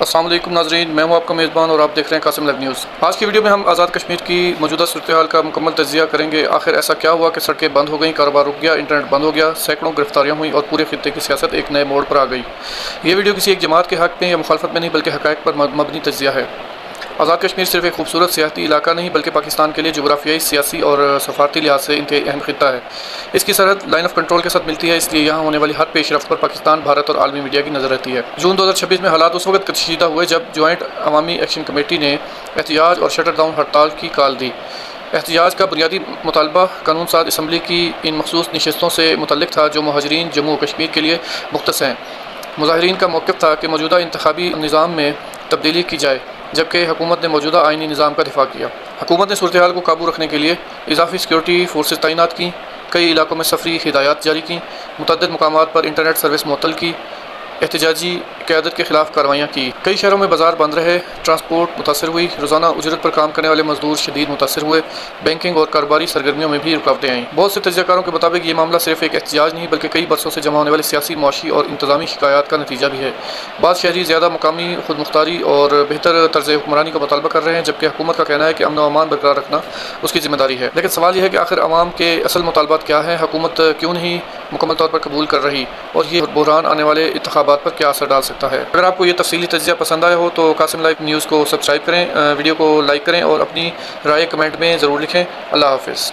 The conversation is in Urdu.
السلام علیکم ناظرین، میں ہوں آپ کا میزبان اور آپ دیکھ رہے ہیں قاسم لائیو نیوز۔ آج کی ویڈیو میں ہم آزاد کشمیر کی موجودہ صورتحال کا مکمل تجزیہ کریں گے۔ آخر ایسا کیا ہوا کہ سڑکیں بند ہو گئیں، کاروبار رک گیا، انٹرنیٹ بند ہو گیا، سینکڑوں گرفتاریاں ہوئیں اور پورے خطے کی سیاست ایک نئے موڑ پر آ گئی۔ یہ ویڈیو کسی ایک جماعت کے حق میں یا مخالفت میں نہیں بلکہ حقائق پر مبنی تجزیہ ہے۔ آزاد کشمیر صرف ایک خوبصورت سیاحتی علاقہ نہیں بلکہ پاکستان کے لیے جغرافیائی، سیاسی اور سفارتی لحاظ سے انتہائی اہم خطہ ہے۔ اس کی سرحد لائن آف کنٹرول کے ساتھ ملتی ہے، اس لیے یہاں ہونے والی ہر پیش رفت پر پاکستان، بھارت اور عالمی میڈیا کی نظر رہتی ہے۔ جون 2026 میں حالات اس وقت کشیدہ ہوئے جب جوائنٹ عوامی ایکشن کمیٹی نے احتجاج اور شٹر ڈاؤن ہڑتال کی کال دی۔ احتجاج کا بنیادی مطالبہ قانون ساز اسمبلی کی ان مخصوص نشستوں سے متعلق تھا جو مہاجرین جموں و کشمیر کے لیے مختص ہیں۔ مظاہرین کا موقف تھا کہ موجودہ انتخابی نظام میں تبدیلی کی جائے، جبکہ حکومت نے موجودہ آئینی نظام کا دفاع کیا۔ حکومت نے صورتحال کو قابو رکھنے کے لیے اضافی سیکورٹی فورسز تعینات کیں، کئی علاقوں میں سفری ہدایات جاری کیں، متعدد مقامات پر انٹرنیٹ سروس معطل کی، احتجاجی قیادت کے خلاف کارروائیاں کی۔ کئی شہروں میں بازار بند رہے، ٹرانسپورٹ متاثر ہوئی، روزانہ اجرت پر کام کرنے والے مزدور شدید متاثر ہوئے، بینکنگ اور کاروباری سرگرمیوں میں بھی رکاوٹیں آئیں۔ بہت سے تجزیہ کاروں کے مطابق یہ معاملہ صرف ایک احتجاج نہیں بلکہ کئی برسوں سے جمع ہونے والے سیاسی، معاشی اور انتظامی شکایات کا نتیجہ بھی ہے۔ بعض شہری زیادہ مقامی خود مختاری اور بہتر طرز حکمرانی کا مطالبہ کر رہے ہیں، جبکہ حکومت کا کہنا ہے کہ امن و امان برقرار رکھنا اس کی ذمہ داری ہے۔ لیکن سوال یہ ہے کہ آخر عوام کے اصل مطالبات کیا ہیں؟ حکومت کیوں نہیں مکمل طور پر قبول کر رہی؟ اور یہ بحران آنے والے انتخابات پر کیا اثر ڈال سکتا ہے؟ اگر آپ کو یہ تفصیلی تجزیہ پسند آیا ہو تو قاسم لائیو نیوز کو سبسکرائب کریں، ویڈیو کو لائک کریں اور اپنی رائے کمنٹ میں ضرور لکھیں۔ اللہ حافظ۔